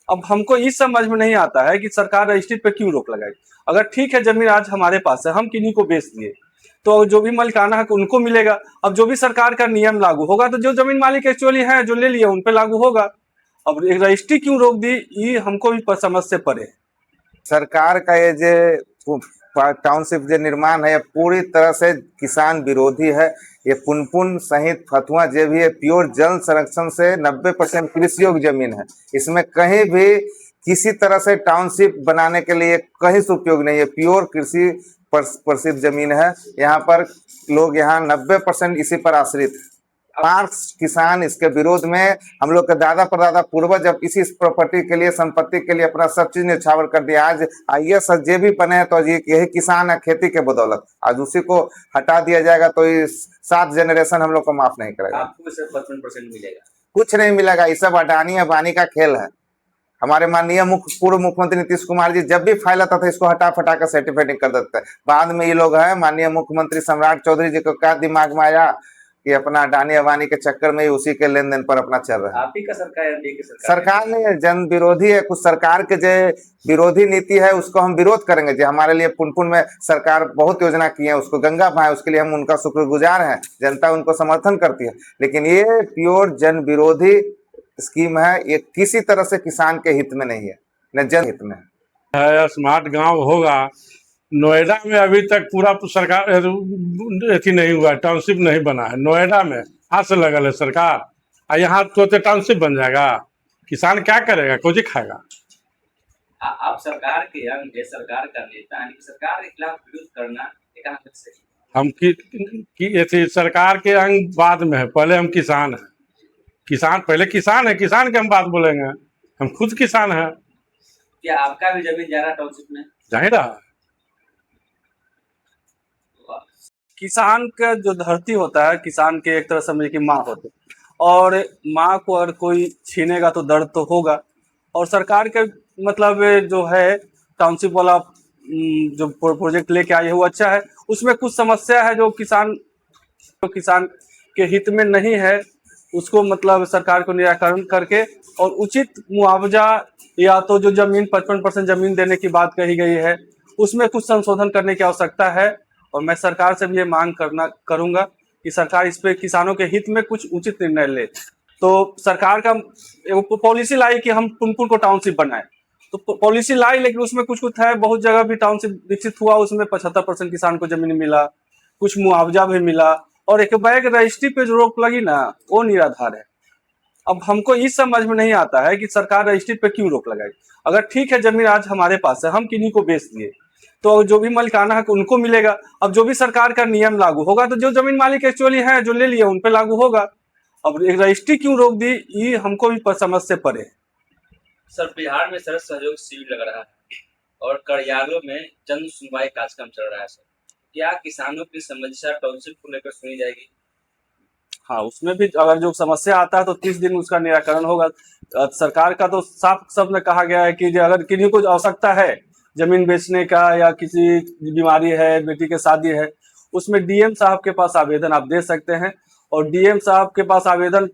अब हमको इस समझ में नहीं आता है कि सरकार रजिस्ट्री पे क्यों रोक लगाई। अगर ठीक है जमीन आज हमारे पास है, हम किन्हीं को बेच दिए तो जो भी मालिकाना हक उनको मिलेगा। अब जो भी सरकार का नियम लागू होगा तो जो जमीन मालिक एक्चुअली है जो ले लिए उन पे लागू होगा। अब रजिस्ट्री क्यों रोक दी ये हमको भी समझ से परे है। सरकार का ये जो टाउनशिप जो निर्माण है पूरी तरह से किसान विरोधी है। ये पुनपुन सहित फतुहा जो भी है प्योर जल संरक्षण से 90% कृषि योग्य जमीन है। इसमें कहीं भी किसी तरह से टाउनशिप बनाने के लिए कहीं से उपयोग नहीं है। प्योर कृषि प्रसिद्ध जमीन है। यहाँ पर लोग यहाँ 90% इसी पर आश्रित है। मार्क्स किसान इसके विरोध में हम लोग के दादा परदादा पूर्वज जब इसी प्रॉपर्टी के लिए संपत्ति के लिए अपना सब चीज न्यौछावर कर दिया। आज आईएएस जे भी बने हैं तो यही किसान है खेती के बदौलत। आज उसी को हटा दिया जाएगा तो इस 7 जनरेशन हम लोग को माफ नहीं करेगा। आपको सिर्फ 55% मिलेगा, कुछ नहीं मिलेगा। ये सब अडानी अंबानी का खेल है। हमारे माननीय पूर्व मुख्यमंत्री नीतीश कुमार जी जब भी फाइल आता था इसको हटा फटा कर सर्टिफिकेट कर देते हैं। बाद में ये लोग हैं माननीय मुख्यमंत्री सम्राट चौधरी जी को क्या दिमाग में आया कि अपना अडानी अंबानी के चक्कर में ही उसी के लेन देन पर अपना चल रहा है। आप ही का सरकार एनडीए की सरकार नहीं है, जन विरोधी है। कुछ सरकार के जो विरोधी नीति है उसको हम विरोध करेंगे। जो हमारे लिए पुनपुन में सरकार बहुत योजना की है उसको गंगा बहाए उसके लिए हम उनका शुक्रगुजार हैं। जनता उनको समर्थन करती है। लेकिन ये प्योर जन विरोधी स्कीम है। ये किसी तरह से किसान के हित में नहीं है न जन हित में है। स्मार्ट गांव होगा। नोएडा में अभी तक पूरा सरकार अथी नहीं हुआ, टाउनशिप नहीं बना है। नोएडा में हाथ से लगल है सरकार और यहाँ तो टाउनशिप बन जाएगा। किसान क्या करेगा, कुछ खाएगा। आप सरकार के अंग सरकार का नेता है, सरकार के खिलाफ विरोध करना कहाँ तक सही? हम की सरकार के अंग बाद में है, पहले हम किसान हैं। किसान पहले किसान है, किसान के हम बात बोलेंगे। हम खुद किसान हैं। क्या आपका भी जमीन जा रहा टाउनशिप में? जा ही रहा। किसान का जो धरती होता है, किसान के एक तरह समझिए कि माँ होती है, और माँ को अगर कोई छीनेगा तो दर्द तो होगा। और सरकार के मतलब जो है टाउनशिप वाला जो प्रोजेक्ट लेके आए वो अच्छा है। उसमें कुछ समस्या है जो किसान के हित में नहीं है। उसको मतलब सरकार को निराकरण करके और उचित मुआवजा या तो जो जमीन 55% जमीन देने की बात कही गई है उसमें कुछ संशोधन करने की आवश्यकता है। और मैं सरकार से भी ये मांग करूंगा कि सरकार इस पे किसानों के हित में कुछ उचित निर्णय ले। तो सरकार का पॉलिसी लाई कि हम पुनपुन को टाउनशिप बनाए, तो पॉलिसी लाई लेकिन उसमें कुछ है। बहुत जगह भी टाउनशिप विकसित हुआ, उसमें 75% किसान को जमीन मिला, कुछ मुआवजा भी मिला, और एक बैग रजिस्ट्री पे जो रोक लगी ना वो निराधार है। अब हमको इस समझ में नहीं आता है कि सरकार रजिस्ट्री पे क्यों रोक लगाई। अगर ठीक है जमीन आज हमारे पास है, हम किन्हीं को बेच दिए तो जो भी मालिकाना हक उनको मिलेगा। अब जो भी सरकार का नियम लागू होगा तो जो जमीन मालिक एक्चुअली है जो ले लिए उन पे लागू होगा। अब रजिस्ट्री क्यों रोक दी ये हमको भी समझ से परे है। सर, बिहार में सड़क सहयोग शिविर लग रहा है और कार्यालयों में जन सुनवाई कार्यक्रम चल रहा है। सर, क्या किसानों की समस्या टाउनशिप को लेकर सुनी जाएगी? हाँ, उसमें भी अगर जो समस्या आता है तो 30 दिन उसका निराकरण होगा। सरकार का तो साफ शब्द में कहा गया है कि अगर किसी को आवश्यकता है जमीन बेचने का या किसी बीमारी है, बेटी के शादी है, उसमें डीएम साहब के पास आवेदन आप दे सकते हैं। और डीएम साहब के पास आवेदन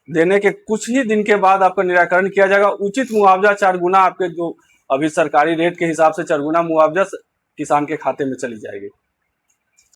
देने के कुछ ही दिन के बाद आपका निराकरण किया जाएगा। उचित मुआवजा 4 गुना आपके जो अभी सरकारी रेट के हिसाब से 4 गुना मुआवजा किसान के खाते में चली जाएगी।